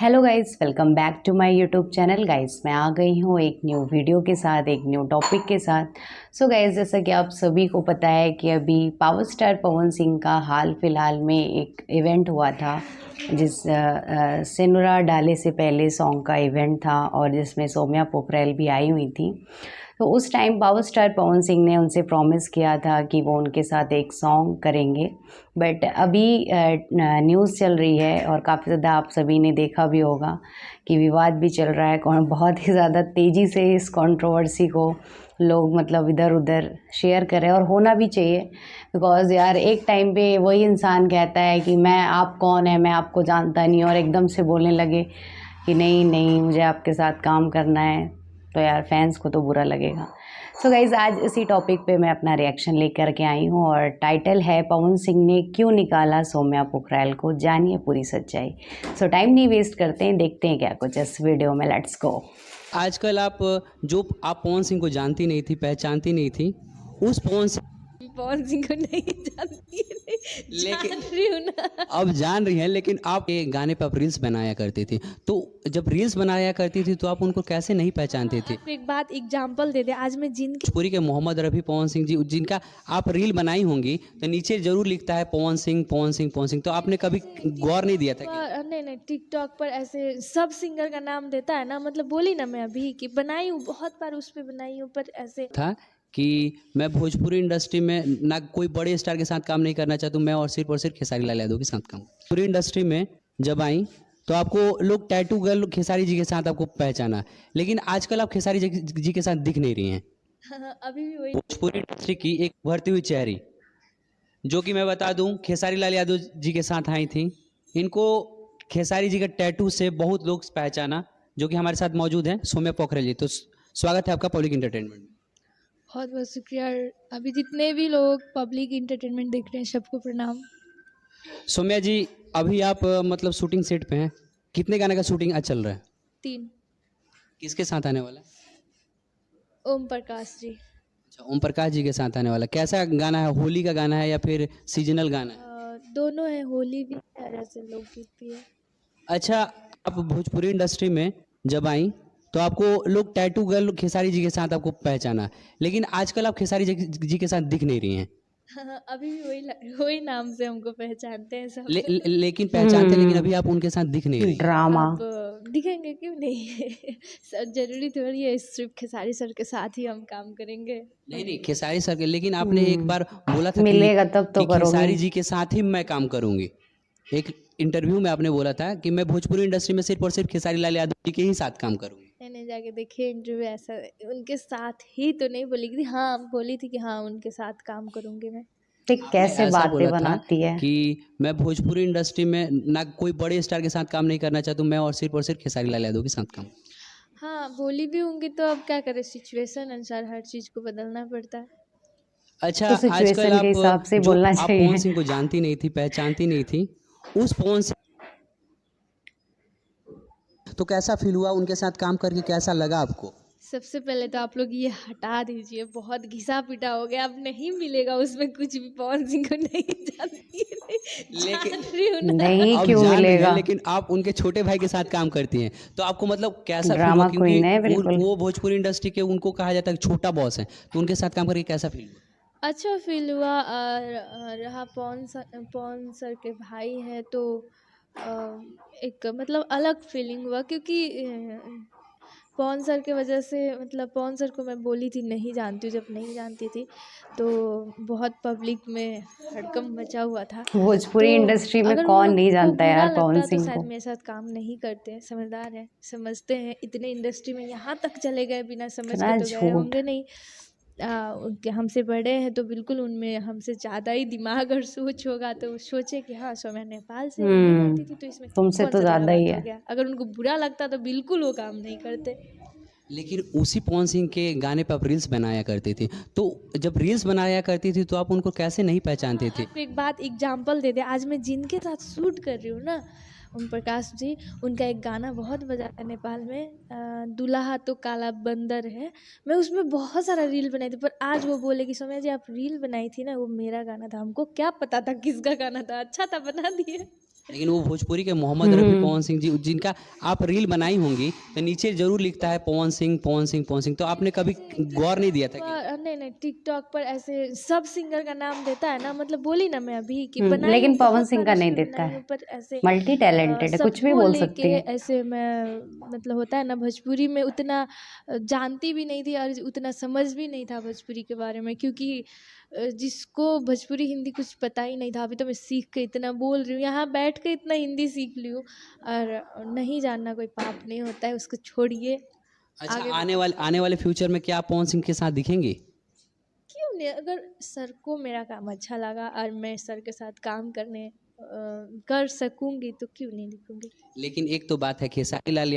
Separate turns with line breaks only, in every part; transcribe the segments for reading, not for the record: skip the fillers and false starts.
Hello guys, welcome back to my YouTube channel. Guys, मैं आ गई हूँ एक न्यू वीडियो के साथ, एक न्यू टॉपिक के साथ। सो गाइस, जैसा कि आप सभी को पता है कि अभी पावर स्टार पवन सिंह का हाल फिलहाल में एक इवेंट हुआ था, जिस सिनुरा डाले से पहले सॉन्ग का इवेंट था और जिसमें सौम्या पोखरेल भी आई हुई थी। तो उस time power star Pawan Singh ने उनसे प्रॉमिस किया था कि वो उनके साथ एक सॉन्ग करेंगे। बट अभी न्यूज़ चल रही है और काफ़ी ज़्यादा आप सभी ने देखा भी होगा कि विवाद भी चल रहा है। कौन बहुत ही ज़्यादा तेज़ी से इस कंट्रोवर्सी को लोग मतलब इधर उधर शेयर कर रहे हैं, और होना भी चाहिए। बिकॉज़ यार, एक टाइम पे वही इंसान कहता है कि मैं, आप कौन है, मैं आपको जानता नहीं, और एकदम से बोलने लगे कि नहीं नहीं, मुझे आपके साथ काम करना है, तो यार फैंस को तो बुरा लगेगा। सो गाइज़, आज इसी टॉपिक पे मैं अपना रिएक्शन लेकर के आई हूँ और टाइटल है पवन सिंह ने क्यों निकाला सौम्या पोखरेल को, जानिए पूरी सच्चाई। सो टाइम नहीं वेस्ट करते हैं, देखते हैं क्या कुछ इस वीडियो में। Let's go.
आजकल आप पवन सिंह को जानती नहीं थी, पहचानती नहीं थी। उस
पवन सिंह को नहीं जानती है,
लेकिन
जान रही हूँ ना।
अब जान रही हैं, लेकिन आप ये गाने पे आप रील्स बनाया करती थी। तो जब रील्स बनाया करती थी तो आप उनको कैसे नहीं पहचानती थी?
आप एक बात एग्जांपल दे दे, आज मैं जिनके
भोजपुरी के मोहम्मद रफ़ी पवन सिंह जी, जिनका आप रील बनाई होंगी, तो नीचे जरूर लिखता है पवन सिंह पवन सिंह पवन सिंह। तो आपने कभी गौर नहीं दिया था कि
नहीं टिकटॉक पर ऐसे सब सिंगर का नाम देता है ना, मतलब बोली ना मैं अभी कि बनाई हूँ, बहुत बार उस पर बनाई हूँ, पर ऐसे
था कि मैं भोजपुरी इंडस्ट्री में ना कोई बड़े स्टार के साथ काम नहीं करना चाहता हूँ, मैं और सिर्फ खेसारी लाल यादव के साथ काम। भोजपुरी इंडस्ट्री में जब आई तो आपको लोग टैटू गर्ल खेसारी जी के साथ आपको पहचाना, लेकिन आजकल आप खेसारी जी के साथ दिख नहीं रही हैं।
अभी भी वही
भोजपुरी इंडस्ट्री की एक उभरती हुई चेहरी, जो कि मैं बता दूं खेसारी लाल यादव जी के साथ आई थी। इनको खेसारी जी के टैटू से बहुत लोग पहचाना, जो कि हमारे साथ मौजूद हैं सौम्या पोखरेल जी। तो स्वागत है आपका पब्लिक इंटरटेनमेंट में।
बहुत बहुत शुक्रिया। अभी जितने भी लोग पब्लिक इंटरटेनमेंट देख रहे हैं, सबको प्रणाम।
सौम्या जी, अभी आप मतलब शूटिंग सेट पे हैं। कितने गाने का शूटिंग आज चल रहा है?
3।
किसके साथ आने वाला है?
ओम प्रकाश जी।
अच्छा, ओम प्रकाश जी के साथ आने वाला। कैसा गाना है? होली का गाना है या फिर सीजनल गाना है?
दोनों है, होली भी है, ऐसे लोकगीत भी है।
अच्छा, आप भोजपुरी इंडस्ट्री में जब आई तो आपको लोग टैटू गर्ल खेसारी जी के साथ आपको पहचाना, लेकिन आजकल आप खेसारी जी के साथ दिख नहीं रही हैं।
अभी भी वही नाम से हमको पहचानते हैं सब।
लेकिन पहचानते, लेकिन अभी आप उनके साथ दिख नहीं रही।
ड्रामा।
आप दिखेंगे क्यों नहीं? सर जरूरी थोड़ी है सिर्फ खेसारी सर के साथ ही हम काम करेंगे।
नहीं नहीं, खेसारी सर के, लेकिन आपने एक बार बोला था
मिलेगा तब तो
कि
करोगे।
खेसारी जी के साथ ही मैं काम करूंगी। एक इंटरव्यू में आपने बोला था कि मैं भोजपुरी इंडस्ट्री में सिर्फ और सिर्फ खेसारी लाल यादव जी के ही साथ काम करूंगी।
मैंने जाके देखिए इंटरव्यू, ऐसा उनके साथ ही तो नहीं बोली थी। हाँ, बोली थी कि हाँ उनके साथ काम करूंगी मैं।
ठीक,
आपने
कैसे
ऐसा
बातें
बोला था
बनाती है।
कि मैं भोजपुरी इंडस्ट्री में ना कोई बड़े स्टार के साथ काम नहीं करना चाहता हूँ, मैं और सिर्फ खेसारी लाल यादव के साथ काम।
हाँ, बोली भी होंगी, तो अब क्या करें, सिचुएशन अनुसार हर चीज़ को बदलना पड़ता है।
अच्छा,
तो
आजकल
सिचुएशन के हिसाब से बोलना
आप पवन
चाहिए।
सिंह को जानती नहीं थी, पहचानती नहीं थी। उस पवन सिंह, तो कैसा फील हुआ उनके साथ काम करके, कैसा लगा आपको?
सबसे पहले तो आप लोग ये हटा दीजिए, बहुत घिसा पिटा हो गया, अब नहीं मिलेगा उसमें कुछ भी। पवन सिंह को नहीं जानती है,
लेकिन
जान रही हूँ ना।
नहीं,
अब
क्यों
जान रही हैं,
मिलेगा।
लेकिन आप उनके छोटे भाई के साथ काम करती हैं, तो आपको मतलब कैसा फील हुआ?
ड्रामा
क्योंकि
क्वीन है बिल्कुल।
वो भोजपुरी इंडस्ट्री के, उनको कहा जाता है कि छोटा बॉस है, तो उनके साथ काम करके कैसा फील हुआ?
अच्छा फील हुआ। रहा पवन सर के भाई है तो एक मतलब अलग फीलिंग हुआ, क्योंकि पवन सर के वजह से, मतलब पवन सर को मैं बोली थी नहीं जानती हूँ, जब नहीं जानती थी तो बहुत पब्लिक में हड़कंप मचा हुआ था। तो
भोजपुरी इंडस्ट्री में
अगर उन
कौन
लोग
नहीं
को
जानता
बुरा
यार पवन
लगता तो
सिंह
शायद
को।
मेरे साथ काम नहीं करते हैं। समझदार हैं, समझते हैं, इतने इंडस्ट्री में यहाँ तक चले गए, बिना समझ के
इतना
तो गए
झूठ।
होंगे नहीं। उनके हमसे बड़े हैं तो बिल्कुल उनमें हमसे ज़्यादा ही दिमाग और सोच होगा, तो वो सोचे कि हाँ सौम्या नेपाल से नहीं जानती थी, तो इसमें
तुमसे
कौन
तो
सा बड़ा
ज्यादा ही
बात हो
है।
गया। अगर उनको बुरा लगता तो बिल्कुल वो काम नहीं करते।
लेकिन उसी पवन सिंह के गाने पर आप रील्स बनाया करती थी, तो जब रील्स बनाया करती थी तो आप उनको कैसे नहीं पहचानते थे?
आप एक बात एग्जाम्पल दे दे, आज मैं जिनके साथ शूट कर रही हूँ ना, ओम प्रकाश जी, उनका एक गाना बहुत बजा है नेपाल में, दुल्हा तो काला बंदर है। मैं उसमें बहुत सारा रील बनाई थी, पर आज वो बोले कि सौम्या जी आप रील बनाई थी ना, वो मेरा गाना था। हमको क्या पता था किसका गाना था, अच्छा था बना दिए।
लेकिन वो भोजपुरी के मोहम्मद रफ़ी पवन सिंह जी जिनका आप रील बनाई होंगी तो नीचे जरूर लिखता है पवन सिंह पवन सिंह पवन सिंह, तो आपने कभी गौर नहीं दिया था कि
नहीं नहीं, टिकटॉक पर ऐसे सब सिंगर का नाम देता है ना, मतलब बोली ना मैं अभी कि बनाई
लेकिन
हूँ,
पवन
बहुत
सिंह का
सारे
नहीं
उसमें
देता
बनाई
है।
हूँ, पर ऐसे
मल्टी टैलेंटेड है, कुछ भी
सबको
बोल
लेके
सकती है।
ऐसे मैं, मतलब होता है ना, भोजपुरी में उतना जानती भी नहीं थी और उतना समझ भी नहीं था भोजपुरी के बारे में, क्योंकि जिसको भोजपुरी हिंदी कुछ पता ही नहीं था। अभी तो मैं सीख के इतना बोल रही हूँ, यहाँ बैठ के इतना हिंदी सीख ली हूँ। और नहीं जानना कोई पाप नहीं होता है, उसको छोड़िए।
अच्छा,
आगे
आने वाले फ्यूचर में क्या आप पवन सिंह के साथ दिखेंगे?
क्यों नहीं, अगर सर को मेरा काम अच्छा लगा और मैं सर के साथ काम कर सकूंगी तो क्यों नहीं लिखूंगी।
लेकिन एक तो बात है खेसारी लाल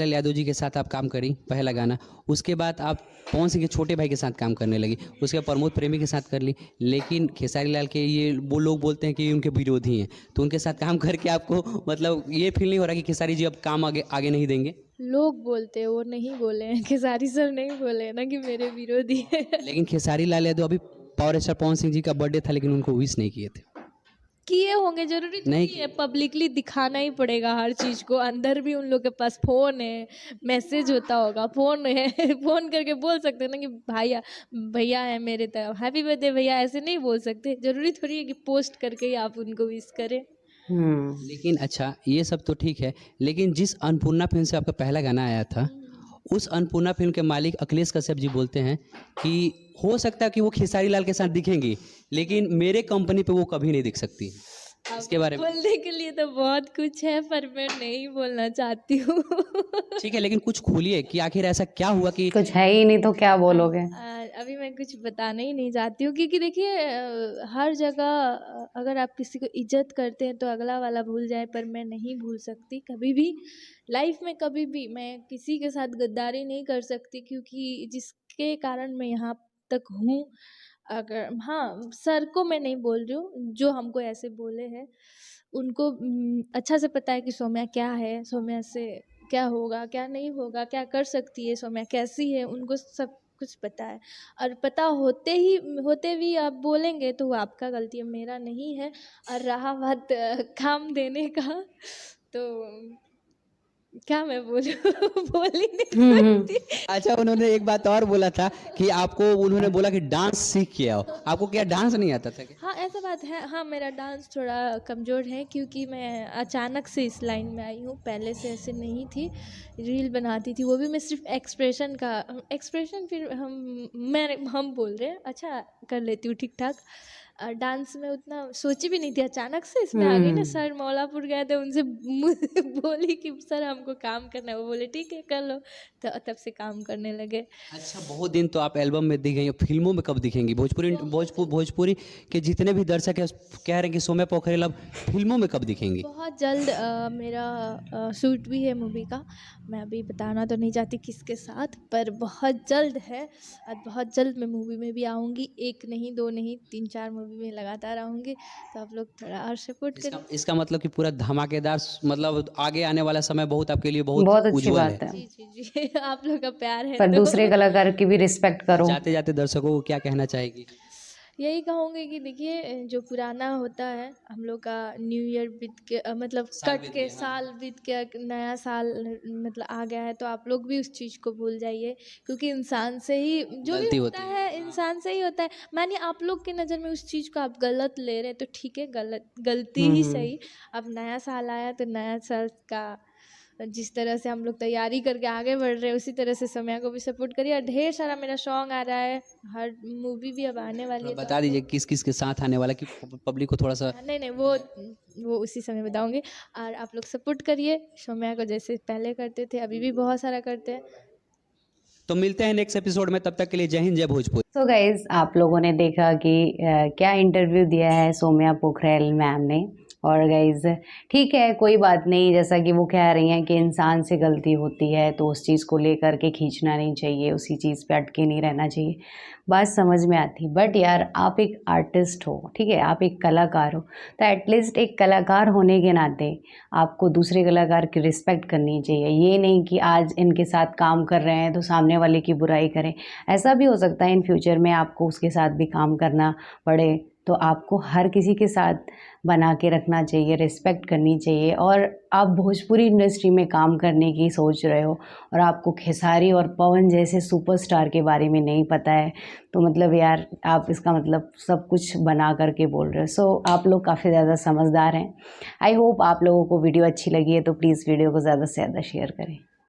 यादव जी के साथ आप काम करी पहला गाना, उसके बाद आप पवन सिंह के छोटे भाई के साथ काम करने लगी, उसके बाद प्रमोद प्रेमी के साथ कर ली, लेकिन खेसारी लाल के ये वो लोग बोलते हैं कि ये उनके विरोधी हैं, तो उनके साथ काम करके आपको मतलब ये फील नहीं हो रहा कि खेसारी जी अब काम आगे आगे नहीं देंगे?
लोग बोलते हैं, वो नहीं बोले हैं, खेसारी सर नहीं बोले हैं ना कि मेरे विरोधी है।
लेकिन खेसारी लाल यादव अभी पावर स्टार पवन सिंह जी का बर्थडे था लेकिन उनको विश नहीं किए थे।
किए होंगे, जरूरी
नहीं
नहीं है पब्लिकली दिखाना ही पड़ेगा हर चीज़ को। अंदर भी उन लोग के पास फ़ोन है, मैसेज होता होगा, फ़ोन है फ़ोन करके बोल सकते हैं ना कि भैया भैया है मेरे तरफ, हैप्पी बर्थडे भैया, ऐसे नहीं बोल सकते। ज़रूरी थोड़ी है कि पोस्ट करके ही आप उनको विश करें।
लेकिन अच्छा ये सब तो ठीक है, लेकिन जिस अन्नपूर्णा फिल्म से आपका पहला गाना आया था, उस अन्नपूर्णा फिल्म के मालिक अखिलेश कश्यप जी बोलते हैं कि हो सकता है कि वो खेसारी लाल के साथ दिखेंगी लेकिन मेरे कंपनी पे वो कभी नहीं दिख सकती। इसके बारे में
बोलने के लिए तो बहुत कुछ है, पर मैं नहीं बोलना चाहती हूँ।
ठीक है, लेकिन कुछ खोलिए कि आखिर ऐसा क्या हुआ कि
कुछ है ही नहीं तो क्या बोलोगे।
अभी मैं कुछ बताना ही नहीं चाहती हूँ, क्योंकि देखिए हर जगह अगर आप किसी को इज्जत करते हैं तो अगला वाला भूल जाए, पर मैं नहीं भूल सकती कभी भी लाइफ में। कभी भी मैं किसी के साथ गद्दारी नहीं कर सकती, क्योंकि जिसके कारण मैं यहाँ तक हूँ। अगर हाँ, सर को मैं नहीं बोल रही हूँ, जो हमको ऐसे बोले हैं उनको अच्छा से पता है कि सौम्या क्या है, सौम्या से क्या होगा, क्या नहीं होगा, क्या कर सकती है, सौम्या कैसी है, उनको सब कुछ पता है। और पता होते भी आप बोलेंगे तो वो आपका गलती है, मेरा नहीं है। और रहा बात काम देने का, तो क्या मैं बोलूं बोल ही नहीं सकती।
अच्छा उन्होंने एक बात और बोला था कि आपको उन्होंने बोला कि डांस सीख के आओ, आपको क्या डांस नहीं आता था क्या?
हाँ, ऐसा बात है। हाँ, मेरा डांस थोड़ा कमज़ोर है, क्योंकि मैं अचानक से इस लाइन में आई हूँ, पहले से ऐसे नहीं थी। रील बनाती थी, वो भी मैं सिर्फ एक्सप्रेशन फिर हम बोल रहे हैं, अच्छा कर लेती हूँ ठीक ठाक। डांस में उतना सोची भी नहीं थी, अचानक से इसमें आ गई ना। सर मौलापुर गए थे, उनसे बोली कि सर हमको काम करना है, वो बोले ठीक है कर लो, तो तब से काम करने लगे।
अच्छा, बहुत दिन तो आप एल्बम में दिख गई, फिल्मों में कब दिखेंगी? भोजपुरी के जितने भी दर्शक है कह रहे हैं कि सौम्या पोखरेल अब फिल्मों में कब दिखेंगी?
बहुत जल्द मेरा शूट भी है मूवी का। मैं अभी बताना तो नहीं चाहती किसके साथ, पर बहुत जल्द है। और बहुत जल्द मैं मूवी में भी आऊँगी, 1 नहीं 2 नहीं 3-4 मूवी में लगातार आऊँगी, तो आप लोग थोड़ा और सपोर्ट करें।
इसका मतलब कि पूरा धमाकेदार, मतलब आगे आने वाला समय बहुत आपके लिए बहुत
बहुत अच्छी
उज्जवल है।
बात है,
जी जी जी आप लोग का प्यार है
पर
तो
दूसरे कलाकार की भी रिस्पेक्ट करो।
जाते जाते दर्शकों को क्या कहना चाहेगी?
यही कहूँगी कि देखिए जो पुराना होता है हम लोग का, न्यू ईयर बीत के मतलब कट के साल बीत के नया साल मतलब आ गया है, तो आप लोग भी उस चीज़ को भूल जाइए, क्योंकि इंसान से ही जो भी
गलती
होता
होती
है इंसान से ही होता है। मानिए आप लोग की नज़र में उस चीज़ को आप गलत ले रहे हैं, तो ठीक है, गलती ही सही। अब नया साल आया तो नया साल का जिस तरह से हम लोग तैयारी करके आगे बढ़ रहे हैं, उसी तरह से समय को भी सपोर्ट करिए। और ढेर सारा मेरा सॉन्ग आ रहा है, हर मूवी भी अब आने वाली है, तो
बता दीजिए किस किस के साथ आने वाला कि पब्लिक को थोड़ा सा।
नहीं नहीं, वो उसी समय बताऊंगी। और आप लोग सपोर्ट करिए सौम्या को, जैसे पहले करते थे अभी भी बहुत सारा करते हैं।
तो मिलते हैं नेक्स्ट एपिसोड में, तब तक के लिए जय हिंद जय भोजपुरी।
सो गाइज, आप लोगों ने देखा कि क्या इंटरव्यू दिया है सौम्या पोखरेल मैम ने। और गाइज ठीक है, कोई बात नहीं, जैसा कि वो कह रही हैं कि इंसान से गलती होती है तो उस चीज़ को लेकर के खींचना नहीं चाहिए, उसी चीज़ पे अटके नहीं रहना चाहिए। बात समझ में आती, बट यार आप एक आर्टिस्ट हो, ठीक है, आप एक कलाकार हो, तो एटलीस्ट एक कलाकार होने के नाते आपको दूसरे कलाकार की रिस्पेक्ट करनी चाहिए। ये नहीं कि आज इनके साथ काम कर रहे हैं तो सामने वाले की बुराई करें। ऐसा भी हो सकता है इन फ्यूचर में आपको उसके साथ भी काम करना पड़े, तो आपको हर किसी के साथ बना के रखना चाहिए, रिस्पेक्ट करनी चाहिए। और आप भोजपुरी इंडस्ट्री में काम करने की सोच रहे हो और आपको खेसारी और पवन जैसे सुपरस्टार के बारे में नहीं पता है, तो मतलब यार आप इसका मतलब सब कुछ बना करके बोल रहे हो। सो आप लोग काफ़ी ज़्यादा समझदार हैं। आई होप आप लोगों को वीडियो अच्छी लगी है, तो प्लीज़ वीडियो को ज़्यादा से ज़्यादा शेयर करें।